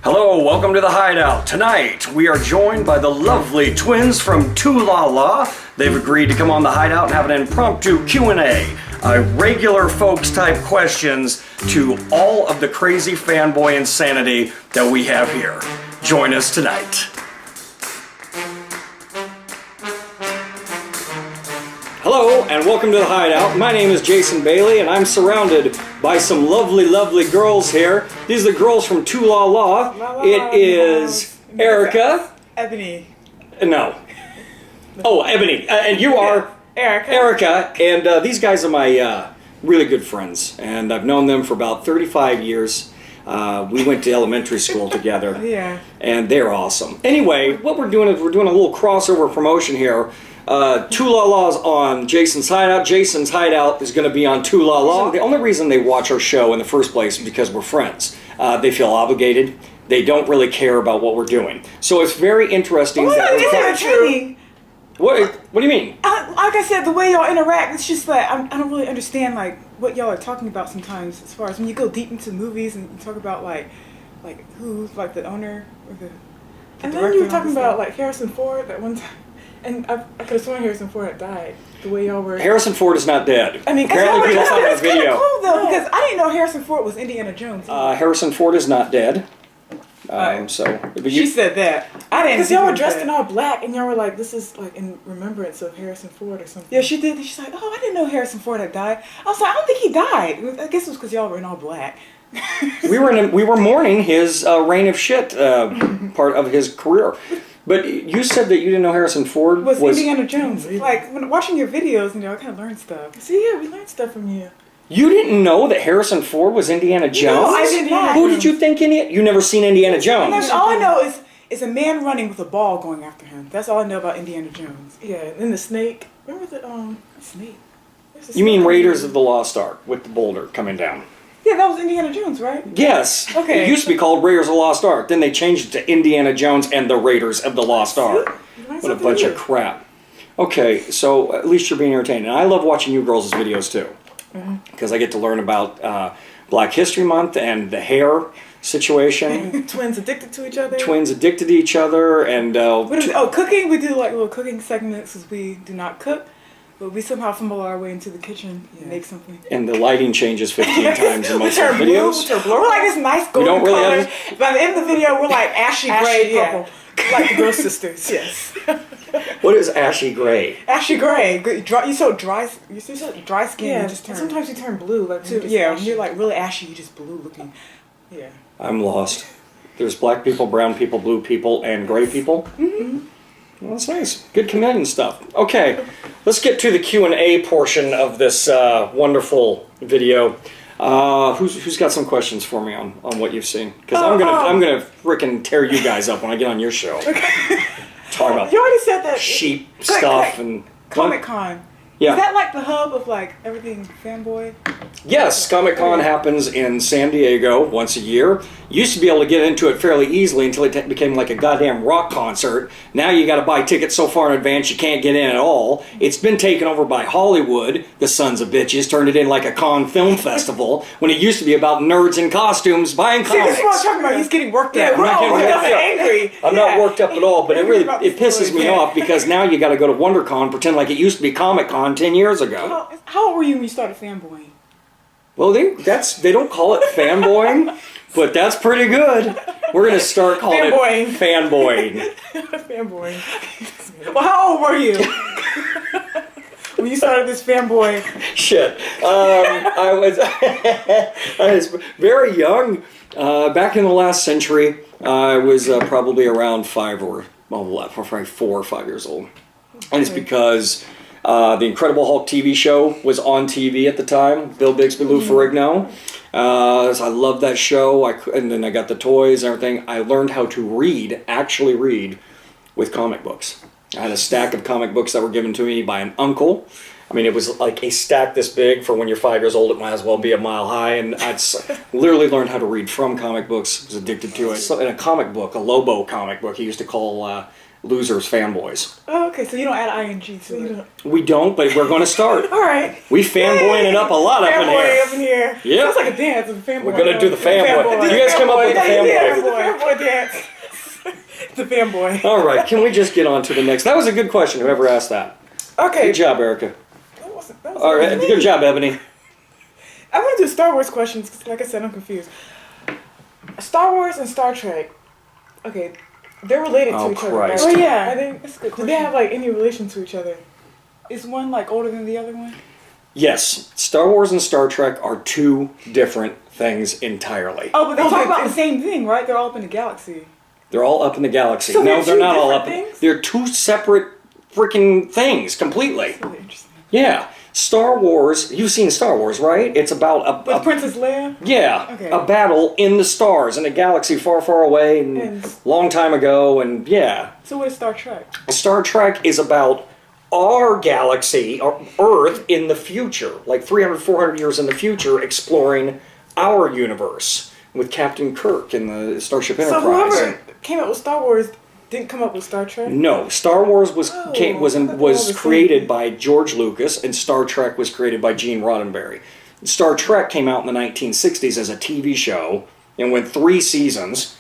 Hello, welcome to the Hideout. Tonight, we are joined by the lovely twins from LaLa. They've agreed to come on the Hideout and have an impromptu Q&A. Regular folks type questions to all of the crazy fanboy insanity that we have here. Join us tonight. Hello, and welcome to the Hideout. My name is Jason Bailey, and I'm surrounded by some lovely, lovely girls here. These are the girls from LaLa. It is Erica. Ebony. No. Oh, Ebony. And you are? Erica. And these guys are my really good friends. And I've known them for about 35 years. We went to elementary school together. Yeah. And they're awesome. Anyway, what we're doing is we're doing a little crossover promotion here. LaLa's on Jason's Hideout. Jason's Hideout is going to be on LaLa. The only reason they watch our show in the first place is because we're friends. They feel obligated. They don't really care about what we're doing. So it's very interesting. What do you mean? Like I said, the way y'all interact, it's just like I don't really understand like what y'all are talking about sometimes. As far as when you go deep into movies and you talk about like who's like the owner or the and then you were talking about like Harrison Ford that one time. And I could have sworn Harrison Ford had died. The way y'all were. Harrison Ford is not dead. I mean, apparently people saw the video. Cool though, because I didn't know Harrison Ford was Indiana Jones. Harrison Ford is not dead. She said that. I didn't. Because y'all were dressed in all black, and y'all were like, "This is like in remembrance of Harrison Ford or something." Yeah, she did. She's like, "Oh, I didn't know Harrison Ford had died." I was like, "I don't think he died." I guess it was because y'all were in all black. we were mourning his reign of shit part of his career. But you said that you didn't know Harrison Ford was Indiana Jones. Like, when watching your videos, I kind of learned stuff. See, yeah, we learned stuff from you. You didn't know that Harrison Ford was Indiana Jones? No, I did not. Who did you think You never seen Indiana Jones? All I know is a man running with a ball going after him. That's all I know about Indiana Jones. Yeah, and the snake. Remember the snake? You mean Raiders of the Lost Ark with the boulder coming down? Yeah, that was Indiana Jones, right? Yes. Okay. It used to be called Raiders of the Lost Ark. Then they changed it to Indiana Jones and the Raiders of the Lost Ark. What a bunch of crap. Okay, so at least you're being entertained. And I love watching you girls' videos too. Because I get to learn about Black History Month and the hair situation. Twins addicted to each other. Twins addicted to each other. And cooking. We do like little cooking segments because we do not cook. But we somehow fumble our way into the kitchen and make something. And the lighting changes 15 times in most of the videos. We're like this nice golden color. By the end of the video, we're like ashy gray purple. Like the Ghost Sisters. Yes. What is ashy gray? Ashy gray. You so dry skin. Yeah. You just turn. Sometimes you turn blue. Like when you're like really ashy. You just blue looking. Yeah. I'm lost. There's black people, brown people, blue people, and gray people. Mm-hmm. Well, that's nice. Good chameleon stuff. Okay, let's get to the Q&A portion of this wonderful video. Who's got some questions for me on what you've seen? Because I'm gonna frickin' tear you guys up when I get on your show. Talk about you already said that sheep stuff and Comic-Con. Yeah. Is that like the hub of like everything fanboy? Yes, Comic-Con happens in San Diego once a year. Used to be able to get into it fairly easily until it became like a goddamn rock concert. Now you got to buy tickets so far in advance you can't get in at all. It's been taken over by Hollywood. The sons of bitches turned it in like a con film festival when it used to be about nerds in costumes buying comics. See, this is what I'm talking about. He's getting worked up. Angry. I'm not worked up at all, but it pisses me off because now you got to go to WonderCon, pretend like it used to be Comic-Con 10 years ago. How old were you when you started fanboying? Well, they don't call it fanboying, but that's pretty good. We're gonna start calling it fanboying. Well, how old were you when you started this fanboy? Shit, I was very young. Back in the last century, I was probably around 4 or 5 years old, and it's because. The Incredible Hulk TV show was on TV at the time. Bill Bixby, Lou Ferrigno. So I loved that show. And then I got the toys and everything. I learned how to actually read, with comic books. I had a stack of comic books that were given to me by an uncle. I mean, it was like a stack this big. For when you're 5 years old, it might as well be a mile high. And I literally learned how to read from comic books. I was addicted to it. So in a comic book, a Lobo comic book, he used to call losers fanboys. Oh, okay, so you don't add ing to it. We don't, but we're going to start. All right. We fanboying it up a lot up in here. Fanboy up in here. Yeah. Sounds like a dance. It's a fanboy. We're going to do the fanboy. You guys come up with the fanboy. pants. The fanboy. All right, can we just get on to the next? That was a good question, whoever asked that. Okay. Good job, Erica. That wasn't All right, me. good job, Ebony. I want to do Star Wars questions because, like I said, I'm confused. Star Wars and Star Trek. Okay, they're related to each Christ. other. Oh, yeah. I think That's a good do they question. have like any relation to each other? Is one like older than the other one? Yes, Star Wars and Star Trek are two different things entirely. Oh, but they Oh, talk but about the it's- same thing, right? They're all up in the galaxy. They're all up in the galaxy. So No, they're they're two not all different up. things? They're two separate freaking things completely. Really interesting. Yeah, Star Wars. You've seen Star Wars, right? It's about With a Princess Leia? yeah, Okay. a battle in the stars in a galaxy far, far away and And- long time ago, and yeah. So what is Star Trek? Star Trek is about our galaxy, or Earth, in the future, like 300, 400 years in the future, exploring our universe with Captain Kirk and the Starship So Enterprise. whoever came up with Star Wars didn't come up with Star Trek. No, Star Wars was Oh, came, was I thought they were all was the created same. by George Lucas, and Star Trek was created by Gene Roddenberry. Star Trek came out in the 1960s as a TV show and went 3 seasons.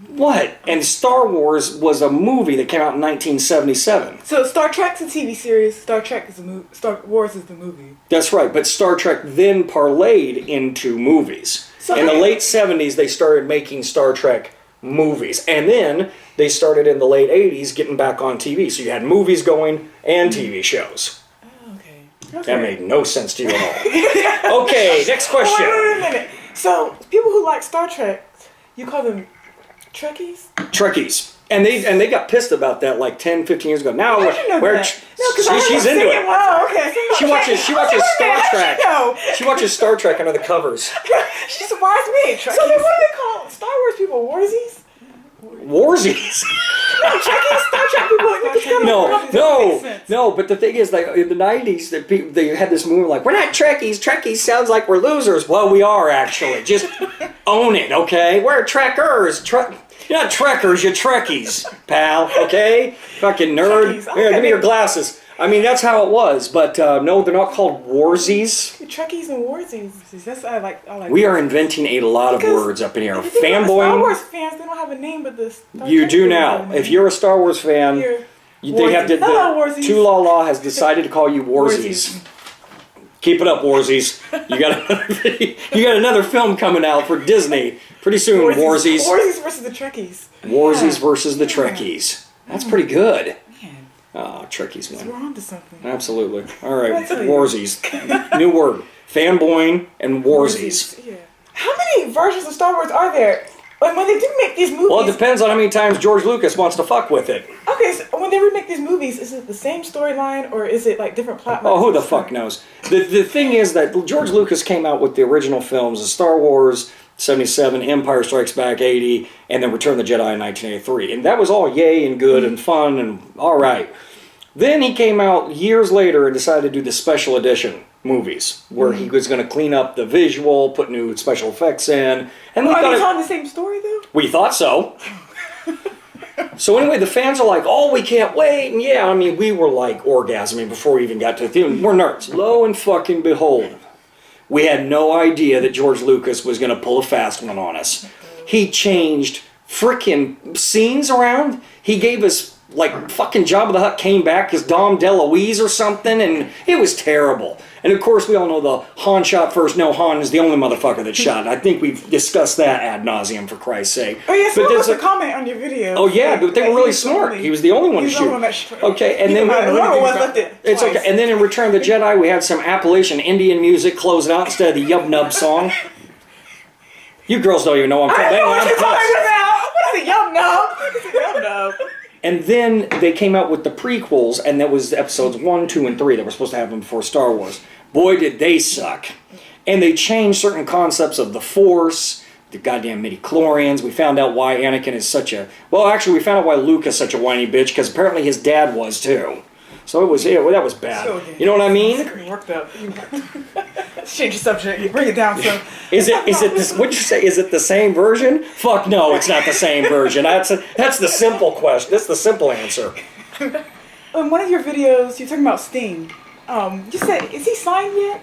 What? And Star Wars was a movie that came out in 1977. So Star Trek's a TV series. Star Trek is a movie. Star Wars is the movie. That's right, but Star Trek then parlayed into movies. So in the they- late 70s, they started making Star Trek movies. And then they started in the late 80s getting back on TV. So you had movies going and TV shows. Oh, okay. That made no sense to you at all. Okay, next question. Wait a minute. So people who like Star Trek, you call them Trekkies? Trekkies. And they got pissed about that like 10, 15 years ago. Now How'd you know that? No, 'cause I she's heard into singing. it. Wow, okay. She watches Star How'd Trek. you know? She watches Star Trek under the covers. She surprised me. So then what do they call Star Wars people? Warsies? Warsies. Trekkies? Star Trek people? Like, it's kind of No. But the thing is, like in the '90s, they had this movie like, "We're not Trekkies. Trekkies sounds like we're losers." Well, we are actually. Just own it, okay? We're Trekkers. You're not Trekkers. You're Trekkies, pal. Okay? Fucking nerd. Trekkies, Here, okay. give me your glasses. I mean, that's how it was. But no, they're not called Warsies. Trekkies and Warsies. That's I like. We are inventing a lot of Because words up in here. If you think about Star Fanboy. Wars fans, they don't have a name but this. You do now. If you're a Star Wars fan. You're They have to. Hello, Warsies. Two LaLa has decided to call you Warsies. Keep it up, Warsies. You got another film coming out for Disney pretty soon. Warsies. Warsies versus the Trekkies. Warsies versus the Trekkies. That's pretty good. Man, Oh, Trekkies We're win. on to something. Absolutely. All right, I'll tell you. Warsies. New word. Fanboying and Warsies. Yeah. How many versions of Star Wars are there? And when they do make these movies, Well, it depends on how many times George Lucas wants to fuck with it. okay, so when they remake these movies, is it the same storyline or is it like different plot lines? Oh, who the fuck knows? The thing is that George Lucas came out with the original films of Star Wars 77, Empire Strikes Back 80, and then Return of the Jedi in 1983. And that was all yay and good and fun and all right. Then he came out years later and decided to do the special edition movies, where he was going to clean up the visual, put new special effects in. And we are thought they it- telling the same story though? we thought so. So anyway, the fans are like, "Oh, we can't wait!" And yeah, I mean, we were like orgasming before we even got to the theater. We're nerds. Lo and fucking behold, we had no idea that George Lucas was going to pull a fast one on us. He changed freaking scenes around. He gave us like fucking Jabba the Hutt came back as Dom DeLuise or something, and it was terrible. And of course, we all know the Han shot first. No, Han is the only motherfucker that shot. I think we've discussed that ad nauseum, for Christ's sake. Oh yeah, someone there's left a comment on your video. Oh yeah, but they Like, were really he was smart. only- He was the only one he to was the only shoot. one that shot. Okay, and then Whoever was left it. it's twice. okay. And then in Return of the Jedi, we had some Appalachian Indian music closing out instead of the Yub Nub song. You girls don't even know what I'm I talking know what you're about. talking about. What is it, Yum Nub? What is it, Yum Nub? And then they came out with the prequels, and that was episodes 1, 2, and 3 that were supposed to happen before Star Wars. Boy, did they suck. And they changed certain concepts of the Force, the goddamn midi-chlorians. We found out why Anakin is such a... Well, actually, we found out why Luke is such a whiny bitch, because apparently his dad was, too. So it was, yeah, well, that was bad. So good. You know what I mean? You worked up. Let's change the subject. Bring it down some. Is it this? What'd you say? Is it the same version? Fuck no, it's not the same version. That's the simple question. That's the simple answer. In one of your videos, you're talking about Sting. You said, is he signed yet?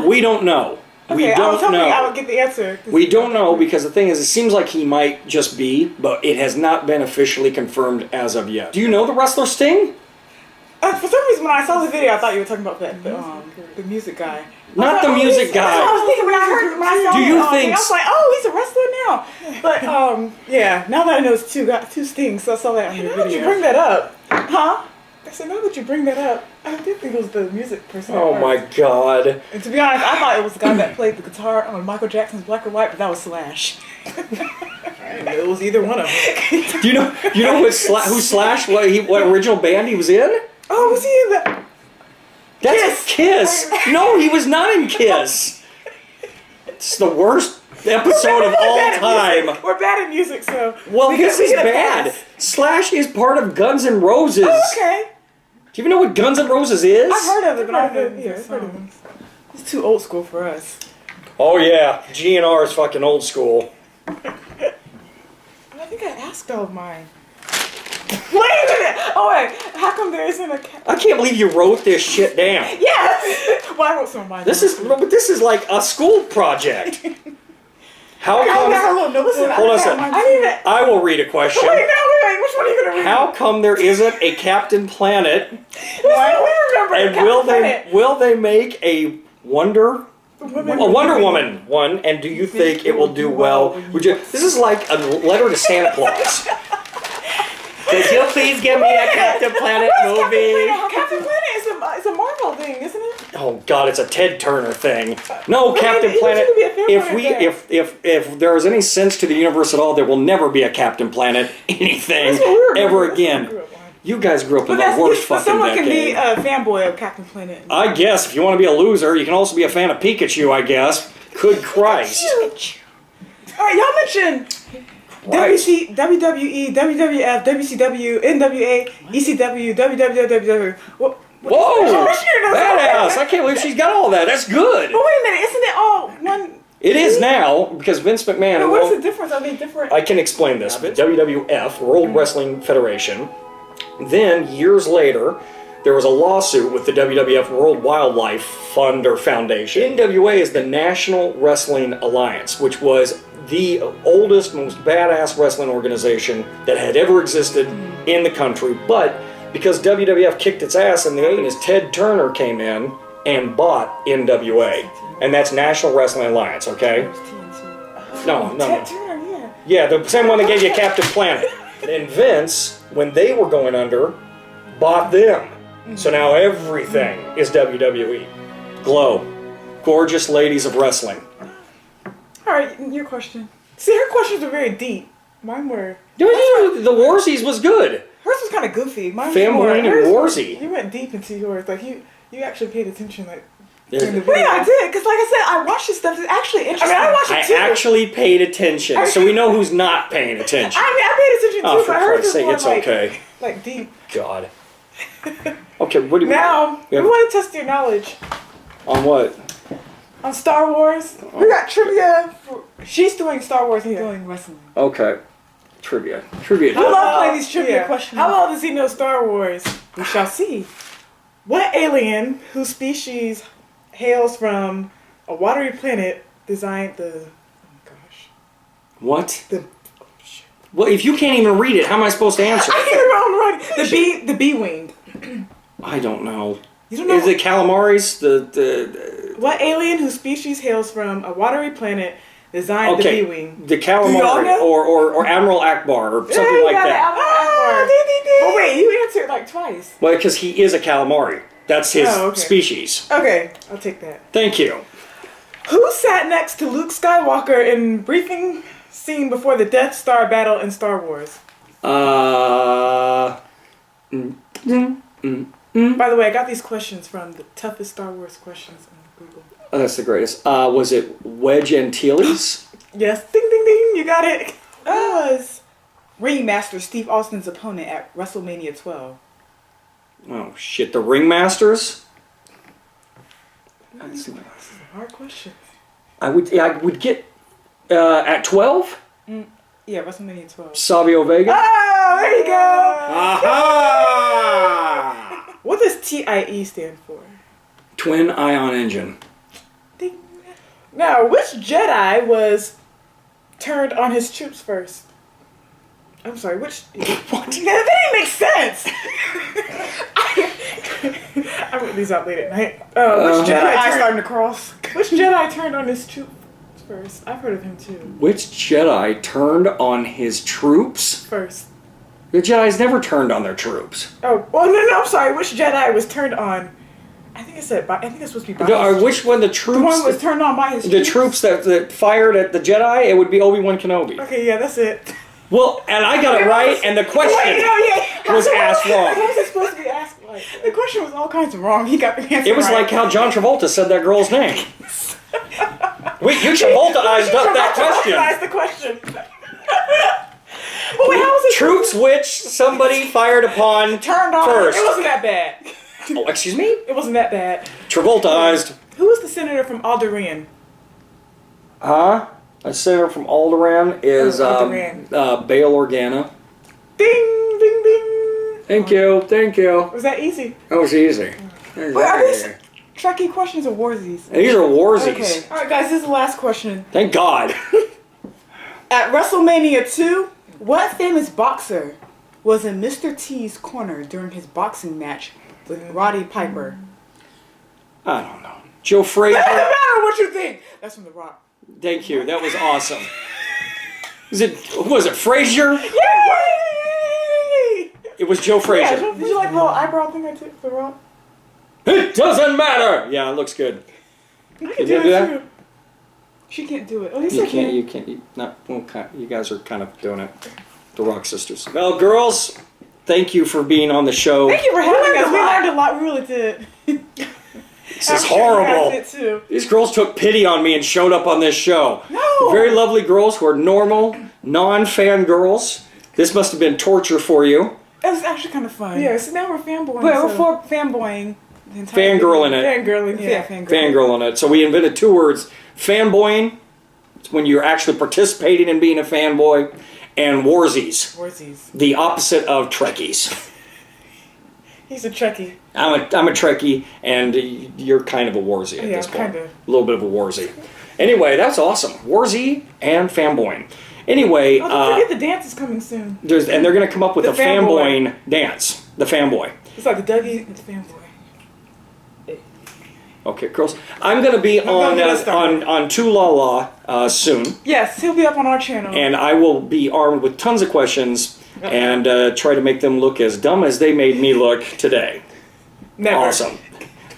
We don't know. We don't tell me, know. I would get the answer. We don't know because the thing is, it seems like he might just be, but it has not been officially confirmed as of yet. Do you know the wrestler Sting? For some reason, when I saw the video, I thought you were talking about the music guy. Not the music That's what I guy. was thinking when I saw Do it you on think- thing. I was like, oh, he's a wrestler now. But yeah, now that I know it's two Stings, so I saw that on your video. Now that you bring that up, huh? I said, now that you bring that up, I did think it was the music person. Oh my god. And to be honest, I thought it was the guy that played the guitar on Michael Jackson's Black or White, but that was Slash. It was either one of them. Do you know who Slash? What original band he was in? Oh, was he in the... That's Kiss. No, he was not in Kiss. It's the worst episode of all time. We're bad at music, so... Well, because this is we get a bad. pass. Slash is part of Guns N' Roses. Oh, okay. Do you even know what Guns N' Roses is? I've heard of it, but I've heard of them. It's too old school for us. Oh yeah, GNR is fucking old school. I think I asked all of mine. Wait a minute! Oh wait, how come there isn't a cat? I can't believe you wrote this shit down. Yes! Well, I wrote some of mine. This is like a school project. How Hold come? on, no, listen. Hold on a second. I need it. I will read a question. Wait, which one are you gonna read? How come there isn't a Captain Planet? We remember And will they make a Wonder Woman one? And do you think it will do well? This is like a letter to Santa Claus. Could you please give me a Captain Planet movie? Captain Planet is a Marvel thing, isn't it? Oh God, it's a Ted Turner thing. No, Well, Captain it Planet. should be a Fair If there is any sense to the universe at all, there will never be a Captain Planet anything That's what we were ever That's what we again. grew up on. You guys grew up in But the worst but fucking someone decade. can be a fanboy of Captain Planet. I guess if you want to be a loser, you can also be a fan of Pikachu. I guess. Good Christ. All right, y'all mentioned WC, WWE, WWF, WCW, NWA, ECW, WWF. Whoa! Badass! I can't believe she's got all that. That's good. But wait a minute, isn't it all one? It is now because Vince McMahon. But what's the difference? Are they different? I can explain this. WWF, World Wrestling Federation. Then, years later, there was a lawsuit with the WWF World Wildlife Fund or Foundation. NWA is the National Wrestling Alliance, which was the oldest, most badass wrestling organization that had ever existed in the country. But because WWF kicked its ass in the 80s, Ted Turner came in and bought NWA. And that's National Wrestling Alliance, okay? No. Ted Turner, yeah. Yeah, the same one that gave you Captain Planet. And Vince, when they were going under, bought them. So now everything is WWE. Glow. Gorgeous ladies of wrestling. All right, your question. See, her questions were very deep. Mine were... The Warsies was good. Hers was kind of goofy. Mine was Fanboy and hers was- Warzy. You went deep into yours. Like, you actually paid attention, like... There's- during the video. Yeah, I did. Because like I said, I watched this stuff. It's actually interesting. I watched it too. I actually paid attention, so we know who's not paying attention. I paid attention too, Oh, for but hers Christ's is sake, more it's like, okay. like deep. God. Okay, what do you... Now, Yeah. we want to test your knowledge On what? on Star Wars. We got trivia. She's doing Star Wars. He's doing wrestling. Okay. Trivia. I love playing these trivia questions. How well does he know Star Wars? We shall see. What alien whose species hails from a watery planet designed the... Oh gosh. What? The... Well, if you can't even read it, how am I supposed to answer? I can't remember. The B-winged. I don't know. You don't know? Is it calamari's? The What alien whose species hails from a watery planet designed okay, the B-wing? the Do y'all calamari know? or Admiral Akbar or something Yeah, you like got that. it. Oh wait, you answered like twice. Well, because he is a calamari. That's his Oh, okay. species. Okay, I'll take that. Thank you. Who sat next to Luke Skywalker in briefing scene before the Death Star battle in Star Wars? By the way, I got these questions from the toughest Star Wars questions on Google. Oh, that's the greatest. Was it Wedge Antilles? Yes, ding ding ding, you got it. Who was Ringmaster Steve Austin's opponent at WrestleMania 12? Oh shit! The Ringmasters. This is a hard question. I would get at 12. Yeah, WrestleMania 12. Savio Vega. Oh, there you go. Aha! What does TIE stand for? Twin ion engine. Ding. Now, which Jedi was turned on his troops first? I'm sorry, which... What? That didn't make sense! I wrote these out late at night. Which Jedi I turned... starting to cross. Which Jedi turned on his troops first? I've heard of him too. Which Jedi turned on his troops? First. The Jedi's never turned on their troops. Oh, no, I'm sorry. Which Jedi was turned on? I think it's supposed to be by No, his which one the troops? The one was turned on by his the troops that fired at the Jedi, it would be Obi-Wan Kenobi. Okay, yeah, that's it. Well, and I got it right, and the question was asked What wrong. was it supposed to be asked like? The question was all kinds of wrong. He got the answer It was right. like how John Travolta said that girl's name. Wait, you Travolta-ized up that question. That's the question. But wait, how was it? Troops which somebody fired upon Turned on. first. It wasn't that bad. Oh, excuse me? It wasn't that bad. Travolta-ized. Who was the senator from Alderaan? Huh? A senator from Alderaan is Alderaan. Bail Organa. Ding, ding, ding. Thank you. Was that easy? That was easy. Wait, are these Trekkie questions or warsies? These are warsies. Okay. All right, guys. This is the last question. Thank God. At WrestleMania 2, what famous boxer was in Mr. T's corner during his boxing match with Roddy Piper? I don't know. Joe Frazier. It doesn't matter what you think. That's from The Rock. Thank you. That was awesome. Was it Frazier? Yay! It was Joe Yeah, Frazier. did you like the little eyebrow thing I took for The Rock? It doesn't matter. Yeah, it looks good. I Can you do that? too. She can't do it. Oh, yes, You I can. can't. You can't. You guys are kind of doing it. The Rock Sisters. Well, girls, thank you for being on the show. Thank you for having us. We learned a lot. We really did. This is horrible. I did too. These girls took pity on me and showed up on this show. No. Very lovely girls who are normal, non-fan girls. This must have been torture for you. It was actually kind of fun. Yeah, so now we're fanboying. But we're for fanboying. The entire Fangirling it. Fangirling. Yeah, fangirling. Fangirl on it. So we invented two words. Fanboying, it's when you're actually participating in being a fanboy, and warsies, Warsies. the opposite of Trekkies. He's a Trekkie. I'm a Trekkie, and you're kind of a warzy at Yeah, this point. kinda. A little bit of a warzy. Anyway, that's awesome. Warzy and fanboying. Anyway, Oh, don't forget the dance is coming soon. and they're going to come up with The a fanboy. fanboying dance. The fanboy. It's like the Dougie and the fanboy. Okay, girls. I'm going to be Don't get us started. on To LaLa soon. Yes, he'll be up on our channel. And I will be armed with tons of questions and try to make them look as dumb as they made me look today. Never. Awesome.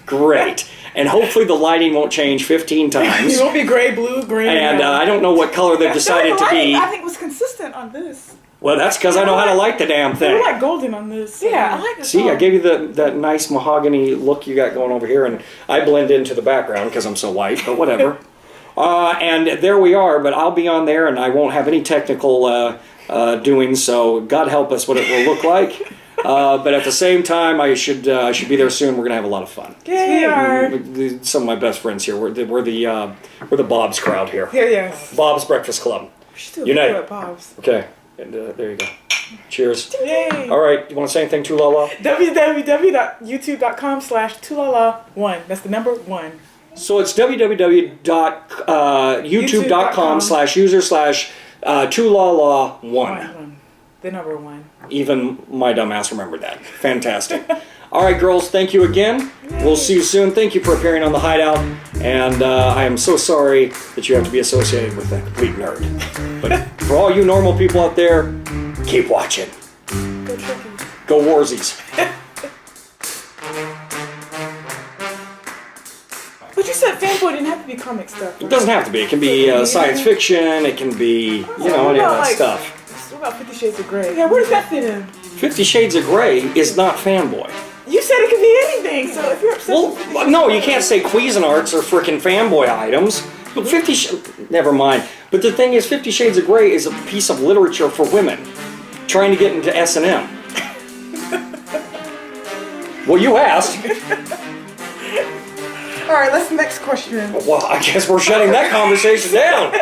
Great. And hopefully the lighting won't change 15 times. You won't be gray, blue, green. And I don't know what color they've decided to be. I think was consistent on this. Well, that's because I know how to light the damn You're thing. like golden on this. Yeah, I like this. See, I gave you that nice mahogany look you got going over here, and I blend into the background because I'm so white, but whatever. And there we are, but I'll be on there, and I won't have any technical doings, so God help us what it will look like. But at the same time, I should be there soon. We're going to have a lot of fun. We are. Some of my best friends here. We're the Bob's crowd here. Here, yes. Bob's Breakfast Club. Still Unite. good at Bob's. Okay, and there you go. Cheers. Yay. All right, you want to say anything to LaLa? www.youtube.com/2lala1. That's the number 1. So it's www.youtube.com/user/2lala1. The number 1. Even my dumbass remembered that. Fantastic. All right, girls, thank you again. We'll see you soon. Thank you for appearing on the Hideout. And I am so sorry that you have to be associated with a complete nerd. But for all you normal people out there, keep watching. Go Trekkies. Go Warsies. But you said fanboy didn't have to be comic stuff. It Right? doesn't have to be. It can be science fiction. It can be, any of that stuff. What about 50 Shades of Grey? Yeah, where does that fit in? 50 Shades of Grey is not fanboy. You said it could be anything, so if you're obsessed with 50 Well, Shades no, of you Grey- can't say Cuisinarts are freaking fanboy items. But never mind. But the thing is, 50 Shades of Grey is a piece of literature for women trying to get into S&M. Well, you asked. All right, let's next question. Well, I guess we're shutting that conversation down.